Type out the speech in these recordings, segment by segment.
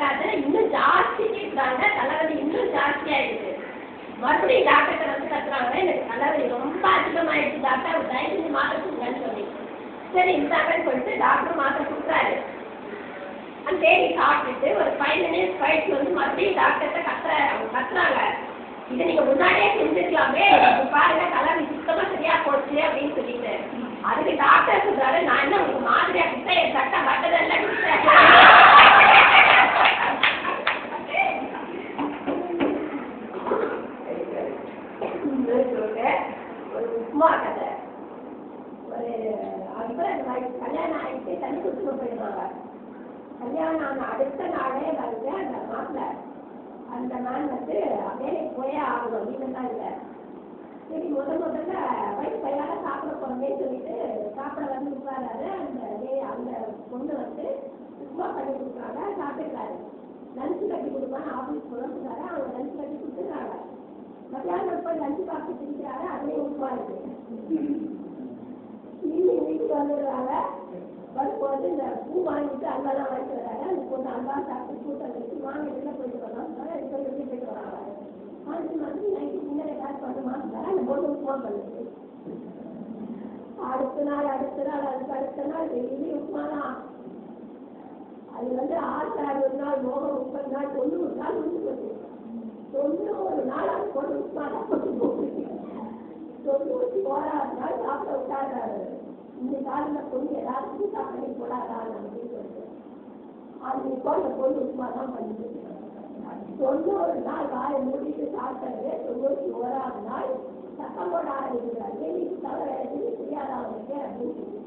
கேட்காத இன்னும் ஜாஸ்தி கேட்குறாங்க, தலைவலி இன்னும் ஜாஸ்தி ஆயிடுது. மறுபடியும் டாக்டர்கிட்ட வந்து கத்துறாங்க, எனக்கு தலைவலி ரொம்ப அதிகமாயிடுச்சு டாக்டர், ஒரு தயவு செஞ்சு மாத்திரை கொடுங்கன்னு சொல்லி. சரி இந்தாங்கன்னு சொல்லிட்டு டாக்டர் மாத்திரை கொடுக்குறாரு. அந்த தேடி சாப்பிட்டுட்டு ஒரு 5 minutes கழிச்சு வந்து மறுபடியும் டாக்டர்கிட்ட கத்துறாங்க, இதை நீங்க முன்னாடியே செஞ்சுக்கலாமே, பாருங்க தலைவலி சுத்தமா சரியா போச்சு அப்படின்னு சொல்லிட்டு. அதுக்கு டாக்டர் சொல்றாரு, நான் என்ன உங்களுக்கு மாதிரியா கொடுத்தேன், என் சட்டை பட்டதெல்லாம் கொடுத்தேன். ஒரு உப்மா கதை, ஒரு ஹஸ்பண்ட் கல்யாணம் ஆகிட்டு தண்ணி குடிச்சுட்டு போயிடுவாங்க. கல்யாணம் ஆன அடுத்த நாளே வந்து அந்த மாப்பிள்ள அந்த மேன் வந்து வேலைக்கு போயே ஆகணும், வீட்டில் தான் இல்லை. சரி முதல்ல வயசு பையனால சாப்பிட போறேன்னு சொல்லிட்டு சாப்பிட வந்து உட்காராரு. அந்த பொண்ணு வந்து உப்மா பண்ணி கொடுக்குறாங்க, சாப்பிட்டுக்கிறாரு. லஞ்சு கட்டி கொடுப்பான்னு ஆஃபீஸ் போகிறாரு, அவங்க லஞ்சு கட்டி கொடுத்துருக்காங்க. மத்தியானம் போய் லஞ்சு பார்த்து பிடிக்கிறாரு, அதுலேயும் உப்மா இருக்கு. ஈவினிங் வீட்டுக்கு வந்துடுறாங்க. வரும்போது இந்த பூ வாங்கிட்டு அல்வாலாம் வாங்கிட்டு வராங்க. அந்த பொண்ணு அல்வா சாப்பிட்டு கூட்டம் வச்சு வாங்க வெளில போயிட்டு வரலாம் போயிட்டு வராங்க. வந்து நைட்டு முன்னாடி ஏதாவது பண்ண மாட்டாங்க. அந்த பொண்ணு உப்மா பண்ணுது. அடுத்த நாள் அதுக்கு அடுத்த நாள் டெய்லி உப்மா தான். அது வந்து 6 நாள் மோகம் 30 நாள் 90 நாள் முடிஞ்சு போச்சு. 90 நாள் அது பொண்ணு உப்மா தான் போட்டு போகுது. 91 நாள் சாப்பிட விட்டாரு. இந்த காலில் பொண்ணு ஏதாவது பூசா பண்ணி போடாதான் அப்படின்னு சொல்லிட்டு அன்னைக்கு அந்த பொண்ணு உப்மா தான் பண்ணிட்டு 90 நாள் வாயை மூடிட்டு சாப்பிட்டது. 91ஆவது நாள் சத்தம் போட ஆரம்பிக்கிறார், நீக்கு தவிர எதுவும் தெரியாதா அவனுக்கு அப்படின்னு சொல்லி.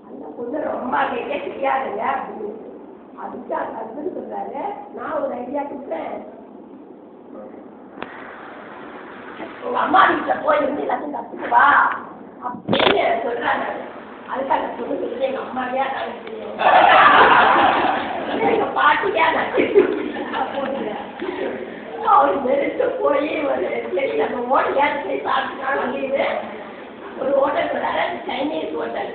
அந்த பொண்ணு ரொம்ப கேட்க தெரியாதுங்க அப்படின்னு. அதுக்கு அந்த ஹஸ்பண்ட் சொல்றாரு, நான் ஒரு ஐடியா கொடுக்குறேன், உங்க அம்மா வீட்டில் போய் இருந்து எல்லாத்தையும் கற்றுக்கு வா அப்படின்னு சொல்றாங்க. அதுக்கு அந்த பொண்ணு சொல்லுது, எங்க அம்மாவையா நான் தெரியும், எங்க பாட்டியா நான் போடுறேன். அவரு வெறுத்து போய் ஒரு சரி நம்ம ஹோட்டல் போய் சாப்பிட்டுனாலும் வந்து ஒரு ஹோட்டல் வராது, அது சைனீஸ் ஹோட்டல்.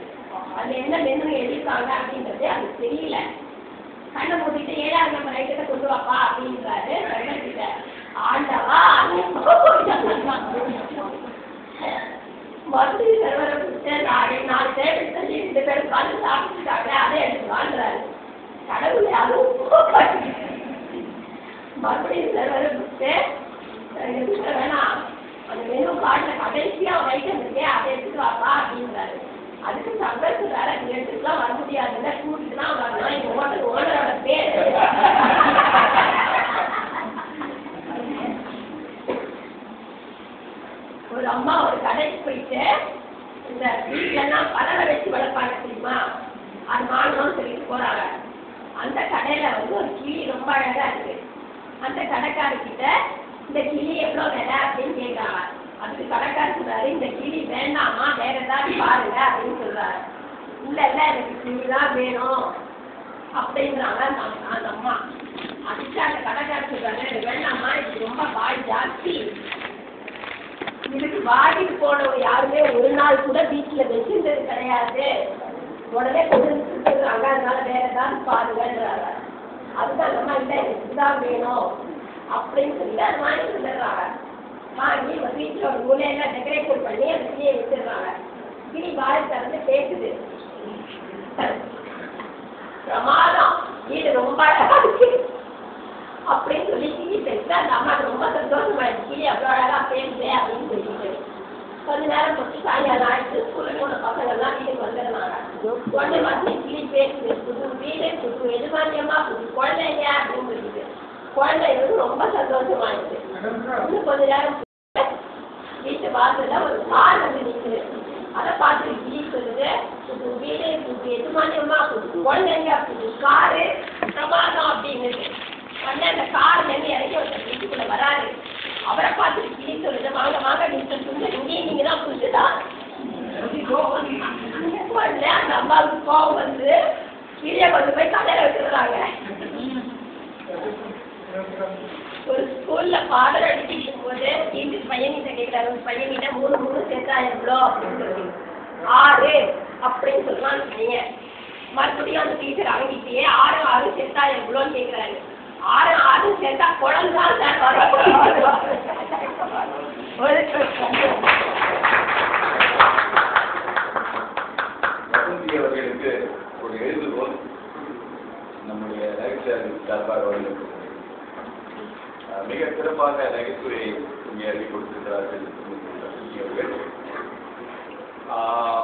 அது என்ன மெனு எழுதிருக்காங்க அப்படின்றது அது தெரியல. கண்ணை மூடிட்டு 7ஆவது நம்பர் ஐட்டத்தை கொண்டு வாப்பா அப்படின்றாரு. கிட்ட ஆண்டவா மறுபடியும் சர்வரை பிடிச்ச 4 டேபிள் தள்ளி 2 பேரும் பார்த்து சாப்பிட்டுட்டாங்க, அதே எடுத்து வாழ்றாரு. கடவுளை அதுவும் மறுபடியும் சர்வரை பிடிச்சு எடுத்துக்க வேணாம், அந்த மெனு காட்டில் கடைசியாக ஒரு ஐட்டம் இருக்கே அதை எடுத்துட்டு வாப்பா அப்படின்றாரு. அதுக்கு சர்வர் சொல்றாரு, அது எடுத்துக்கலாம் வர முடியாதுல்ல, கூட்டிட்டு தான் வரணும், இந்த ஹோட்டல் ஓனரோட பேர். ஒரு அம்மா ஒரு கடைக்கு போயிட்டு இந்த வீட்டிலலாம் பறவை வச்சு வளர்ப்பாங்க தெரியுமா, அது வாங்கணும்னு சொல்லிட்டு போறாங்க. அந்த கடையில வந்து ஒரு கிளி ரொம்ப அழகா இருக்கு. அந்த கடைக்காரர்கிட்ட இந்த கிளி எவ்வளோ விலை அப்படின்னு கேட்குறாங்க. அதுக்கு கடைக்காரர் சொல்றாரு, இந்த கிளி வேண்டாமா, வேற ஏதாவது பாருங்க அப்படின்னு சொல்றாரு. இல்லை எனக்கு கிளி தான் வேணும் அப்படின்றாங்க அந்த அம்மா. அதுக்கு அந்த கடைக்காரர் சொல்றாரு, இது வேண்டாமா, இது ரொம்ப வாய் ஜாஸ்தி, இதுக்கு வாடிட்டு போனவங்க யாருமே ஒரு நாள் கூட வீட்டில் வச்சிருந்தது கிடையாது, உடனே கொண்டு கொடுத்துருக்காங்க, அதனால வேற ஏதாவது பாருங்கன்றாங்க. அதுதான் நம்ம இல்லை எனக்கு இதுதான் வேணும் அப்படின்னு சொல்லிட்டு அது வாங்கி வந்துடுறாங்க. வாங்கி வீட்டில் ஒரு மூலையெல்லாம் டெக்கரேஷன் பண்ணி அந்த கிளியை வச்சிடுறாங்க. கிளி வாய் திறந்து பேசுது, பிரமாதம், வீடு ரொம்ப அழகா இருக்கு அப்படின்னு சொல்லி கிளி பேசுது. அந்த அம்மாவுக்கு ரொம்ப சந்தோஷமாயிடுச்சு, கிளி அவ்வளோ அழகா பேசுது அப்படின்னு சொல்லிட்டு. கொஞ்ச நேரம் போட்டு சாயங்காலம் ஆயிடுச்சு, ஸ்கூலுக்கு போன பசங்கள்லாம் வீட்டுக்கு வந்துடுறாங்க. உடனே வந்து கிளி பேசுது, புது வீடு, புது எதிர்பார்த்தியமா, புது குழந்தைங்க அப்படின்னு சொல்லிட்டு. குழந்தைங்களுக்கு ரொம்ப சந்தோஷமாயிடுச்சு. இன்னும் கொஞ்ச நேரம் வீட்டு வாசல்ல ஒரு கார் வந்து நிற்குது. அதை பார்த்து கிளி சொல்லுது, புது வீடு, புது எதிர்பார்த்தியமா, புது குழந்தைங்க, புது காரு, பிரமாதம் அப்படின்னு. உடனே அந்த கார்லேருந்து இறக்கி ஒருத்தர் வீட்டுக்குள்ள வராரு. அவரை பார்த்துட்டு கிளி சொல்லுது, வாங்க வாங்க மிஸ்டர் சுந்தர், இங்கேயும் நீங்க தான் புரிஞ்சுதான். உடனே அந்த அம்மாவுக்கு கோவம் வந்து கிளியை கொண்டு போய் கடையில் வச்சுருக்காங்க. ஒரு ஸ்கூல்ல பாடல் அடிக்கிட்டு போது இந்த பையன்கிட்ட கேட்கிறாரு, ஒரு பையன்கிட்ட 3 சேர்த்தா எவ்வளோ அப்படின்னு சொல்லி 6 அப்படின்னு சொல்லுவான் அந்த பையன். மறுபடியும் அந்த டீச்சர் அவங்கிட்டே 6 சேர்த்தா எவ்வளோன்னு கேட்குறாரு. ஆறு சேர்த்தா குழந்தான் சார் வசந்தி அவர்களுக்கு ஒரு எழுதுகோள் நம்முடைய நகைச்சுவை சார்பாக மிக சிறப்பாக நகைச்சுவை இங்கே எழுதி கொடுத்திருக்கிறார்கள்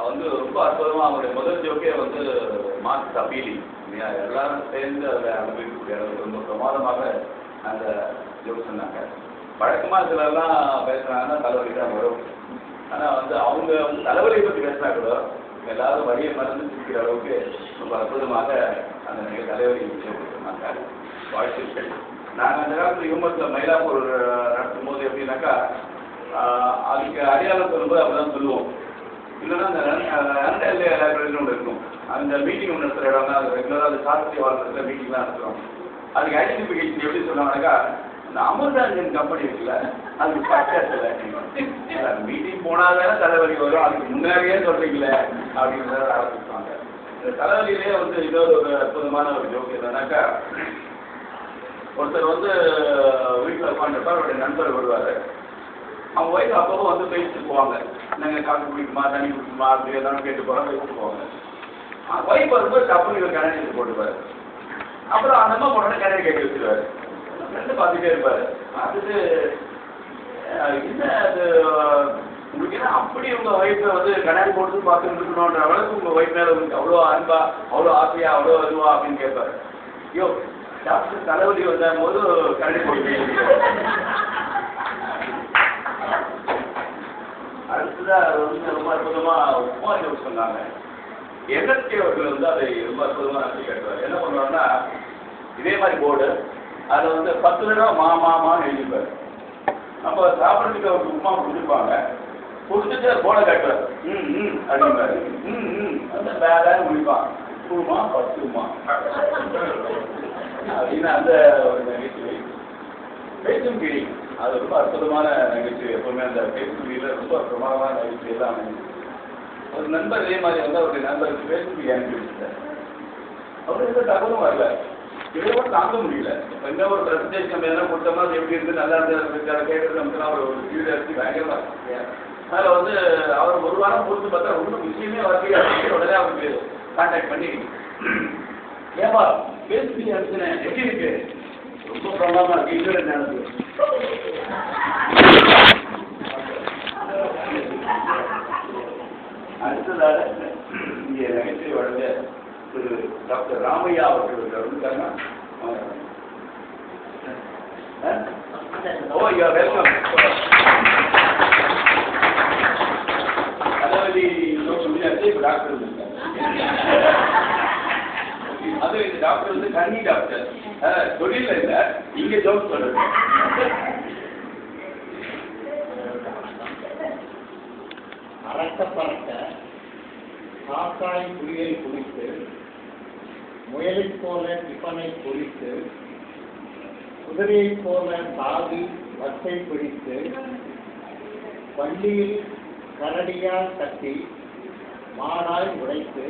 வந்து ரொம்ப அற்புதமாக அவருடைய முதல் ஜோக்கே வந்து மார்க்ஸ் அப்பீலிங் எல்லாரும் சேர்ந்து அதில் அனுபவிக்கக்கூடிய அளவுக்கு ரொம்ப பிரமாதமாக அந்த ஜோக் சொன்னாங்க. வழக்கமாக சிலர்லாம் பேசுனாங்கன்னா தலைவலி தான் வரும். ஆனால் வந்து அவங்க வந்து தலைவலியை பற்றி பேசினா கூட எல்லாரும் வழியை மறந்து சிரிக்கிற அளவுக்கு ரொம்ப அற்புதமாக அந்த தலைவலி ஜோக் சொன்னாங்க. வாழ்த்துக்கள். நாங்கள் அந்த காலத்தில் யூமத்தில் மயிலாப்பூர் நடத்தும் போது எப்படின்னாக்கா அதுக்கு அடையாளம் சொல்லும்போது அப்படிதான் சொல்லுவோம். இல்லைன்னா அந்த அண்டர்லே லைப்ரரின்னு ஒன்று இருக்கும். அந்த மீட்டிங் ஒன்று நடத்துகிற இடம் தான் அது ரெகுலராக அது சாஸ்திரிய வாழ்க்கை மீட்டிங்லாம் நடத்துகிறோம். அதுக்கு ஐடென்டிஃபிகேஷன் எப்படி சொல்லுவாங்கனாக்கா இந்த அமிர்தாஞ்சன் கம்பெனி இருக்குல்ல அதுக்கு பக்கத்தில் மீட்டிங் போனால் தானே தலைவலி வரும், அதுக்கு முன்னாடியே சொல்கிறீங்களே அப்படிங்கிறத ஆரம்பிச்சுவாங்க. இந்த தலைவலியிலே வந்து இன்னொரு ஒரு அற்புதமான ஒரு ஜோக் என்னன்னாக்கா ஒருத்தர் வந்து வீட்டில் உட்காந்துருப்பார், அவருடைய நண்பர் வருவார். அவங்க ஒய்ஃப் அப்பப்போ வந்து பேசிட்டு போவாங்க. நாங்கள் காஃபி குடிக்குமா தண்ணி குடிக்குமா அப்படி எல்லாம் கேட்டு போகிறோம், பேசிட்டு போவாங்க. ஒய்ஃப் வரும்போது டப்புனு இவர் கண்ணாடி எடுத்து போட்டுப்பார். அப்புறம் அந்த அம்மா போனோடனே கண்ணாடி கேட்டு வச்சுருவார். ஃப்ரெண்டு பார்த்துட்டே இருப்பார். பார்த்துட்டு என்ன அது உங்களுக்கு என்ன அப்படி உங்கள் ஒய்ஃபை வந்து கண்ணாடி போட்டு பார்த்துட்டு இருக்கணுன்ற அளவுக்கு உங்கள் ஒய்ஃப் மேலே உங்களுக்கு அவ்வளோ அன்பா அவ்வளோ ஆசையா அவ்வளோ இதுவா அப்படின்னு கேட்பார். ஐயோ டாக்டர் தலைவலி வந்த போது கண்ணாடி போட்டு அடுத்ததாக அது வந்து ரொம்ப அற்புதமாக உப்மா ஜோக் சொன்னாங்க. என்எஸ்கே அவர்கள் வந்து அதை ரொம்ப அற்புதமாக நடத்தி கேட்டுவார். என்ன பண்ணுவாருன்னா இதே மாதிரி போர்டு அதில் வந்து 10 தடவை மாமான்னு எழுதிப்பார். அப்போ சாப்பிட்றதுக்கு அவருக்கு உப்மா கொடுத்துருப்பாங்க. கொடுத்துட்டு போர்டை காட்டுவார். அப்படிம்பாரு. அந்த வேலைன்னு முடிப்பான். உப்புமா 10 அப்படின்னு அந்த ஒரு நகைச்சுவை. பேசும் கிளி அது ரொம்ப அற்புதமான நகைச்சுவை. எப்பவுமே அந்த பேசும் கிளியில் ரொம்ப பிரமாதமான நகைச்சுவை எல்லாம் அமைஞ்சு ஒரு நண்பர் இதே மாதிரி வந்து அவருடைய நண்பருக்கு பேசும் கிளி அனுப்பி வச்சுட்டார். அவருக்கு எந்த தகவலும் வரல. இதையோட தாங்க முடியல. எந்த ஒரு பிரசன்டேஷன் நம்ம என்ன கொடுத்தோம்னா அது எப்படி இருந்து நல்லா இருந்தது கேட்கறது நமக்கு அவர் ஒரு வீடு அடிச்சு பயங்கரமா இருக்கு. அதில் வந்து அவர் ஒரு வாரம் பொறுத்து பார்த்தா ஒன்றும் விஷயமே வரலையே அப்படின்னு உடனே அவருக்கு கான்டாக்ட் பண்ணி ஏப்பா பேசி அனுப்பினேன் எப்படி இருக்கு ரொம்ப பிரமாதமா இருக்கு இன்னொரு நேரத்துக்கு அடுத்ததாக இங்கே நகைச்சுவை வழங்க திரு டாக்டர் ராமையா அவர்கள் வந்துட்டாங்க. ஓ யூ ஆர் வெல்கம். தலைவலி இப்போ டாக்டர் வந்துருக்காங்க. அது இந்த டாக்டர் வந்து கன்னி டாக்டர். தொழில இல்ல இங்க ஜோக் சொல்றது. அறக்க பறக்க காக்காய் புலியை குடித்து முயலைப் போல டிஃபனை பொறித்து குதிரையைப் போல தாவி வச்சை பிடித்து பள்ளியில் கரடியால் கட்டி மாடாய் உடைத்து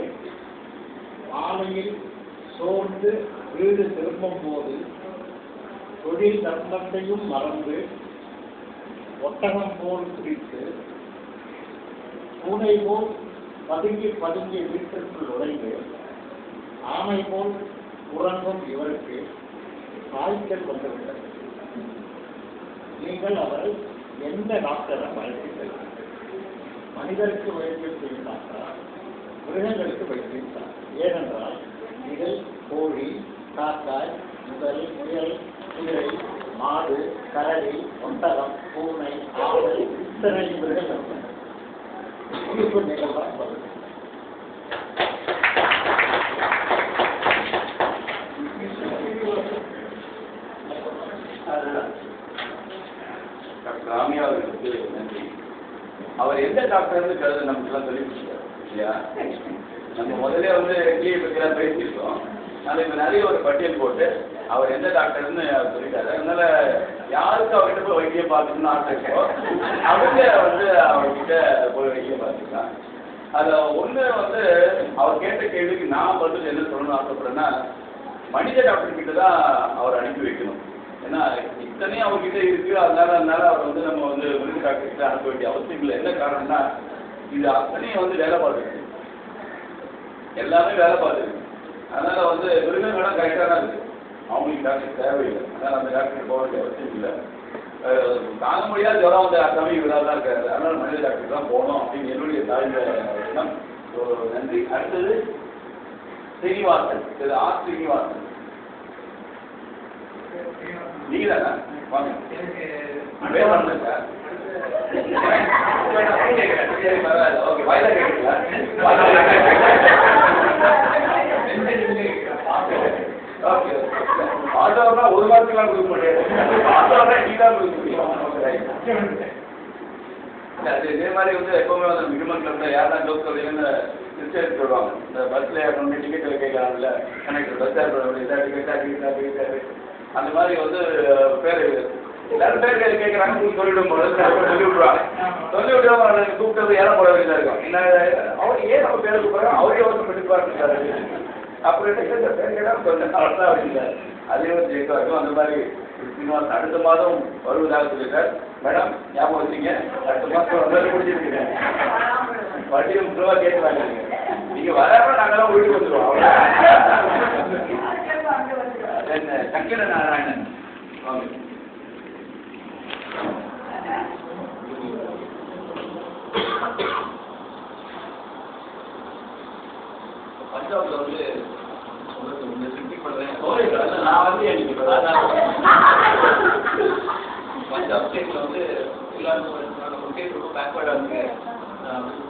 மாலையில் சோர்ந்து வீடு திரும்பும் போது தொழில் தர்மத்தையும் மறந்து ஒட்டகம் போல் குடித்து பூனை போல் பதுங்கிய வீட்டிற்குள் நுழைந்து ஆமை போல் உறங்கும் இவருக்கு காய்ச்சல் வந்துவிட்டது. நீங்கள் அவர் எந்த டாக்டரை அழைத்தீர்கள்? மனிதருக்கு வைத்தியம் செய்யும் டாக்டரா, மிருகங்களுக்கு வைத்தியம் தான்? ஏனென்றால் இதில் கோழி, காக்காய், முதல், முயல், குதிரை, மாடு, கரடி, ஒட்டகம், பூனை, ஆமை இத்தனை மிருகங்கள் உங்களுக்கு நீங்கள் தான் சொல்லுங்கள். டாக்டர் ராமையா அவர்களுக்கு நன்றி. அவர் எந்த டாக்டர்னு கருது நமக்குலாம் சொல்லி கொடுத்தாரு இல்லையா? நம்ம முதல்ல வந்து கிளியை பற்றிலாம் பேசியிருக்கோம். ஆனால் இப்போ நிறைய ஒரு பட்டியல் போட்டு அவர் எந்த டாக்டர்னு அவர் சொல்லிட்டாரு. அதனால யாருக்கு அவர்கிட்ட போய் வைத்தியம் பார்த்துக்கணும்னு ஆசை இருக்கோ அவங்க வந்து அவர்கிட்ட போய் வைத்தியம் பார்த்துக்கலாம். அதில் ஒன்று வந்து அவர் கேட்ட கேள்விக்கு நான் பதில் என்ன சொல்லணும்னு ஆசைப்படுறேன்னா மனித டாக்டர் கிட்ட தான் அவர் அனுப்பி வைக்கணும். ஏன்னா இத்தனையும் அவர்கிட்ட இருக்கு, அதனால அவர் வந்து நம்ம வந்து மிருக டாக்டர் கிட்ட அனுப்ப வேண்டிய அவசியம் இல்லை. என்ன காரணம்னா இது அத்தனையும் வந்து வேலை பார்த்துருக்கு, எல்லாமே வேலை பார்த்துருக்கு. அதனால வந்து மிருகங்கள்லாம் கரெக்டாக தான் இருக்கு, அவங்களுக்கு டாக்டர் தேவையில்லை. அதனால அந்த டாக்டர் போக வேண்டிய அவசியம் இல்லை. தாங்க முடியாத ஜுரம் வந்து தம்பி விடாதான் தான் இருக்காரு, அதனால மனித டாக்டர் தான் போகணும் அப்படின்னு என்னுடைய தாழ்ந்த எண்ணம். நன்றி. அடுத்தது ஸ்ரீனிவாசன், திரு ஆர் ஸ்ரீனிவாசன். நீங்க தானே வாங்க. பேர் பண்ணுங்க சார். ஓகே, வாயில கேட்குறீங்களா? ஓகே, ஆட்டோனா ஒரு மாதத்துக்குலாம் கொடுக்க முடியாது, ஆட்டோனா நீ தான் கொடுக்க முடியும். இதே மாதிரி வந்து எப்பவுமே வந்து மினிமம் கிளப்ல யாரெல்லாம் ஜோக் சொல்றீங்கன்னு திருச்சி வருவாங்க. இந்த பஸ்ல கொண்டு டிக்கெட் கேட்கலாம்ல, கனெக்டர் பஸ் டிக்கெட் அந்த மாதிரி வந்து பேர் எல்லாரும் பேர் கேட்கறாங்க சொல்லிவிடும் போது சொல்லி விடுவாங்க. சொல்லி விடுவாங்க கூப்பிட்டு ஏற போட வேண்டியதா இருக்கும். அவர் ஏன் நம்ம பேர் கூப்பிடுறோம், அவரே வந்து பண்ணிப்பாரு அப்புறம் பேர் கேட்டால் கொஞ்சம் அர்த்தம் அப்படிங்கிறார். அதே ஒரு ஜெயிக்கா இருக்கும். அந்த மாதிரி சீனிவாசன் அடுத்த மாதம் வருவதாக சொல்லியிருக்கார். மேடம் ஞாபகம் வச்சுங்க, அடுத்த மாதம் வந்து முடிச்சிருக்கீங்க, வட்டி 30 ரூபா கேட்டு வாங்கிருக்கீங்க. நீங்க வராம நாங்கெல்லாம் வீட்டுக்கு வந்துடுவோம். சங்கர நாராயணன் வாங்க. பஞ்சாப்ல வந்து நான் வந்து எனக்கு பஞ்சாப் ஸ்டேட்ல வந்து எல்லாரும் ஸ்டேட் ரொம்ப பேக்வர்டா இருக்கு.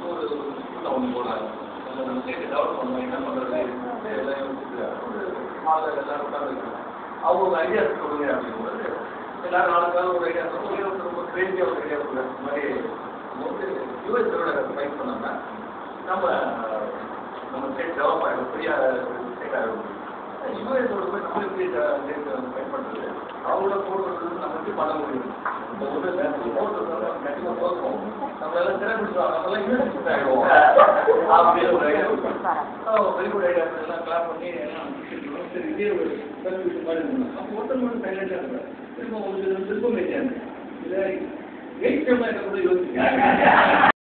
ஒரு ஒன்று போடுறாங்க, நம்ம ஸ்டேட்டை டெவலப் பண்ணுவோம், என்ன பண்றது எல்லாரும் உட்காந்துருக்காங்க. அவங்க ஐடியா சொல்லுங்க அப்படிங்கும்போது எல்லாரும் நாளுக்காக ஒரு ஐடியா சொல்லுங்க, ரொம்ப கிரேசியா ஒரு ஐடியா சொல்லுங்க. இந்த மாதிரி வந்து யூஎஸ்ஓட ஃபைட் பண்ணோம்னா நம்ம ஸ்டேட் டெவலப் ஆகிடும், ஃப்ரீயா ஸ்டேட் ஆகிடும். யூஎஸ்ஓட போய் நம்ம ஸ்டேட் ஃபைட் பண்ணுறது, அவங்களோட போடுறது நம்ம எப்படி பண்ண முடியும்? இந்த ஒரு மெட்டிங்க போகிறோம், நம்மளால திறப்பிடிச்சோம், நம்மளால யூனிவர்சிட்டி ஆகிடுவோம் அப்படின்னு ஒரு ஐடியா கொடுப்பாங்க. வெரி குட் ஐடியா எல்லாம் கிளாப் பண்ணி எல்லாம் சரி இதே ஒரு மாதிரி இருக்கணும். அப்போ ஒருத்தர் மட்டும் சைலண்டாக இருக்கார், திரும்ப உங்களுக்கு திரும்ப பேசியாங்க. இதை வெயிட் என்ன கூட யோசிச்சு